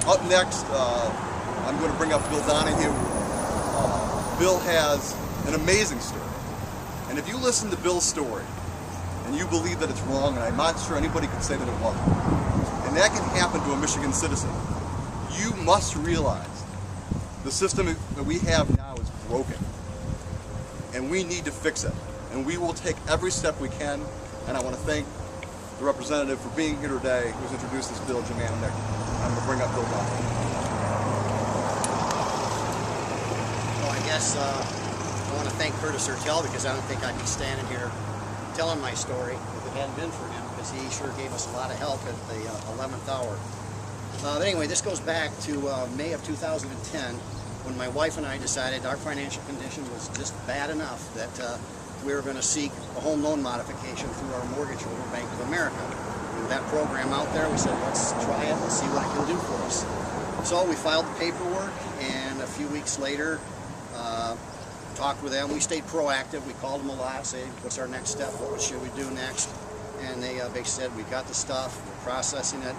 Up next, I'm going to bring up Bill Donahue. Bill has an amazing story. And if you listen to Bill's story and you believe that it's wrong, and I'm not sure anybody could say that it wasn't, and that can happen to a Michigan citizen, you must realize the system that we have now is broken. And we need to fix it. And we will take every step we can. And I want to thank the representative for being here today, who's introduced this bill, Jim Nick. I'm going to bring up Bill Donahue. Well, I guess I want to thank Curtis Hertel, because I don't think I'd be standing here telling my story if it hadn't been for him, because he sure gave us a lot of help at the 11th hour. But anyway, this goes back to May of 2010, when my wife and I decided our financial condition was just bad enough that we were going to seek a home loan modification through our mortgage holder, Bank of America. With that program out there, we said, let's try it and see what it can do for us. So we filed the paperwork, and a few weeks later, talked with them. We stayed proactive. We called them a lot, saying, what's our next step? What should we do next? And they basically said, we got the stuff, we're processing it.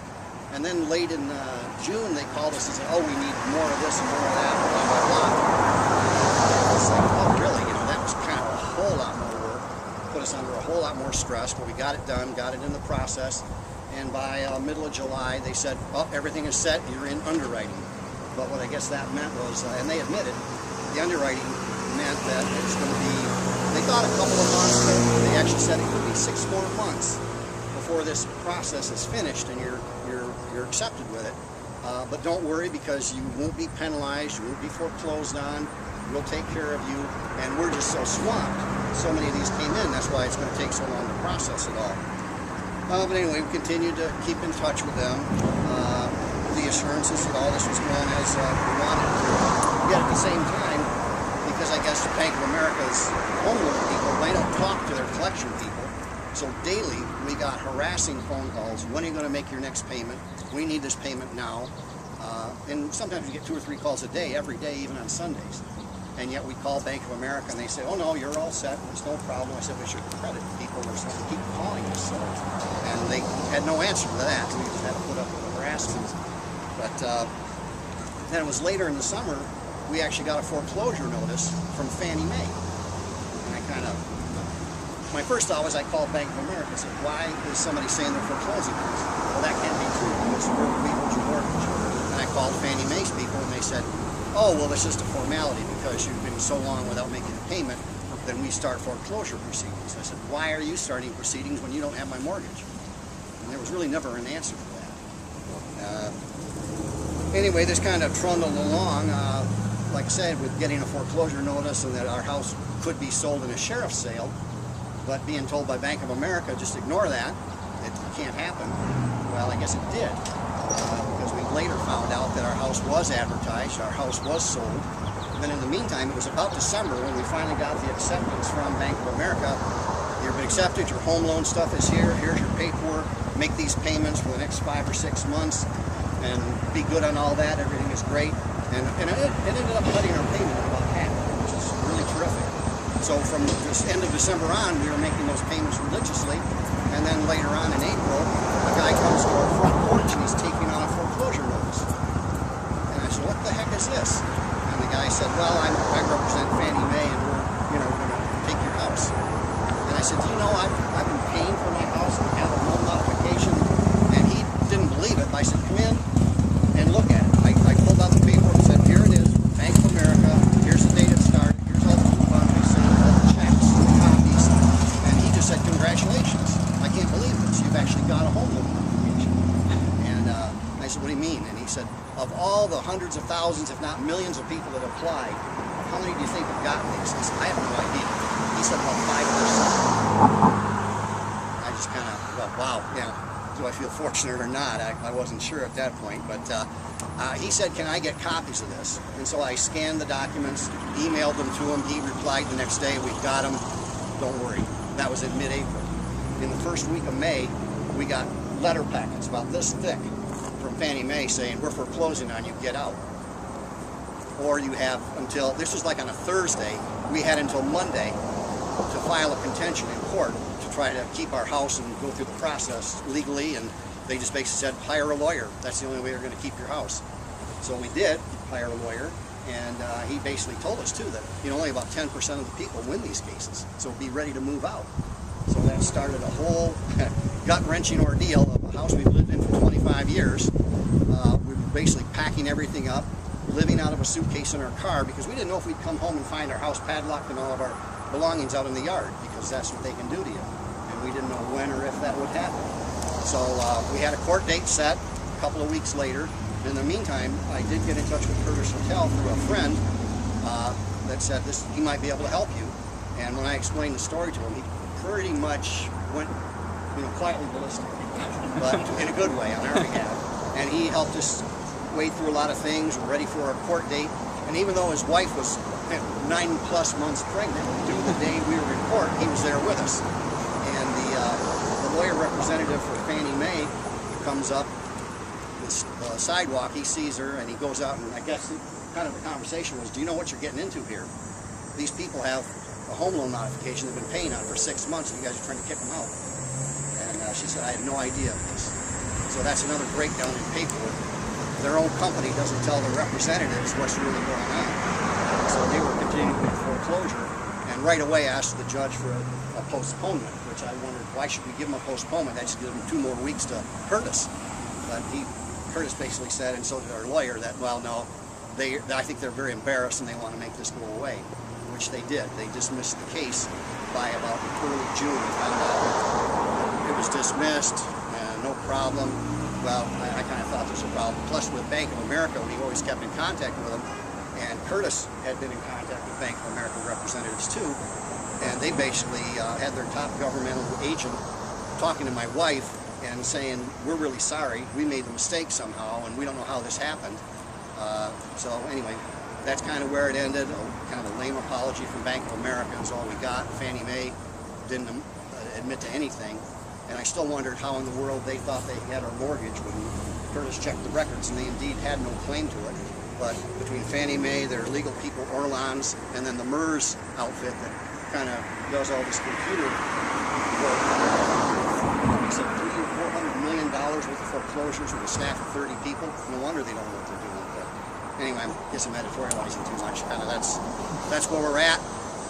And then late in June, they called us and said, oh, we need more of this and more of that, blah, blah, blah. I was like, oh, really? You know, that was kind of a whole lot more work. Put us under a whole lot more stress, but we got it done, got it in the process. And by middle of July, they said, oh, everything is set, you're in underwriting. But what I guess that meant was, and they admitted, the underwriting meant that it's going to be, they thought a couple of months, but they actually said it could be 6 more months before this process is finished and you're accepted with it. But don't worry, because you won't be penalized, you won't be foreclosed on, we'll take care of you, and we're just so swamped. So many of these came in, that's why it's going to take so long to process it all. But anyway, we continued to keep in touch with them. The assurances that all this was going as we wanted to. Yet at the same time, because I guess the Bank of America's home loan people, they don't talk to their collection people. So daily, we got harassing phone calls. When are you going to make your next payment? We need this payment now. And sometimes we get 2 or 3 calls a day, every day, even on Sundays. And yet we call Bank of America and they say, oh no, you're all set, there's no problem. I said, we should credit people, we're supposed to keep calling us. So, and they had no answer to that. We just had to put up with the harassment. But then it was later in the summer, we actually got a foreclosure notice from Fannie Mae. And I kind of, my first thought was I called Bank of America and said, why is somebody saying they're foreclosing us? Well, that can't be true, because we hold your mortgage. And I called Fannie Mae's people and they said, oh, well, it's just a formality because you've been so long without making a payment, then we start foreclosure proceedings. I said, why are you starting proceedings when you don't have my mortgage? And there was really never an answer to that. Anyway, this kind of trundled along, like I said, with getting a foreclosure notice and that our house could be sold in a sheriff's sale, but being told by Bank of America, just ignore that, it can't happen. Well, I guess it did. Because we later found out that our house was advertised, our house was sold. And then in the meantime, it was about December when we finally got the acceptance from Bank of America. You've been accepted, your home loan stuff is here, here's your paperwork, make these payments for the next 5 or 6 months, and be good on all that, everything is great. And it ended up cutting our payment about half, which is really terrific. So from this end of December on, we were making those payments religiously. And then later on in April, a guy comes to our front porch and he's taking on a foreclosure notice. And I said, what the heck is this? And the guy said, well, I represent Fannie Mae and we're going to take your house. And I said, do you know, I've been paying for my house and have a loan modification. And he didn't believe it. I said, come in and look at it. I pulled out the paperwork and said, here it is, Bank of America, here's the date it started, here's all the coupons we sent, all the checks, the copies. And he just said, congratulations. I can't believe this. You've actually got a home loan modification. And I said, what do you mean? And he said, of all the hundreds of thousands, if not millions of people that applied, how many do you think have gotten these? I said, I have no idea. He said, about 5%. I just kind of, well, wow, yeah. Do I feel fortunate or not? I wasn't sure at that point. But he said, can I get copies of this? And so I scanned the documents, emailed them to him. He replied the next day, we've got them. Don't worry. That was in mid-April. In the first week of May, we got letter packets about this thick from Fannie Mae saying, we're foreclosing on you, get out. Or you have until, this was like on a Thursday, we had until Monday to file a contention in court to try to keep our house and go through the process legally and they just basically said, hire a lawyer. That's the only way you're going to keep your house. So we did hire a lawyer, and he basically told us too that only about 10% of the people win these cases. So be ready to move out. So that started a whole gut-wrenching ordeal of a house we've lived in for 25 years. We were basically packing everything up, living out of a suitcase in our car because we didn't know if we'd come home and find our house padlocked and all of our belongings out in the yard, because that's what they can do to you. And we didn't know when or if that would happen. So we had a court date set a couple of weeks later. In the meantime, I did get in touch with Curtis Hotel through a friend that said he might be able to help you. And when I explained the story to him, he pretty much went quietly ballistic, but in a good way on our behalf. And he helped us wade through a lot of things. We're ready for our court date. And even though his wife was 9+ months pregnant, due the day we were in court, he was there with us. And the lawyer representative for Fannie Mae comes up the sidewalk, he sees her, and he goes out, and I guess kind of the conversation was, do you know what you're getting into here? These people have a home loan modification they've been paying on for 6 months, and you guys are trying to kick them out. And she said, I had no idea of this. So that's another breakdown in paperwork. Their own company doesn't tell their representatives what's really going on. So they were continuing with foreclosure, and right away asked the judge for a postponement, which I wondered, why should we give them a postponement? That should give them 2 more weeks to hurt us. But Curtis basically said, and so did our lawyer, that, well, no, I think they're very embarrassed and they want to make this go away, which they did. They dismissed the case by about early June. We found out it was dismissed, no problem. Well, I kind of thought there was a problem. Plus, with Bank of America, we always kept in contact with them, and Curtis had been in contact with Bank of America representatives too, and they basically had their top governmental agent talking to my wife and saying, we're really sorry, we made a mistake somehow, and we don't know how this happened. So anyway, that's kind of where it ended. Kind of a lame apology from Bank of America is all we got. Fannie Mae didn't admit to anything. And I still wondered how in the world they thought they had our mortgage when Curtis checked the records, and they indeed had no claim to it. But between Fannie Mae, their legal people, Orlans, and then the MERS outfit that kind of does all this computer work, he said $300 or $400 million worth of foreclosures with a staff of 30 people. No wonder they don't know what they're doing. But anyway, I guess I'm editorializing too much. Kind of that's where we're at.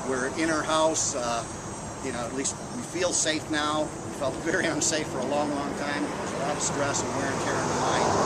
We're in our house. At least we feel safe now. We felt very unsafe for a long, long time. There's a lot of stress and wear and tear on the mind.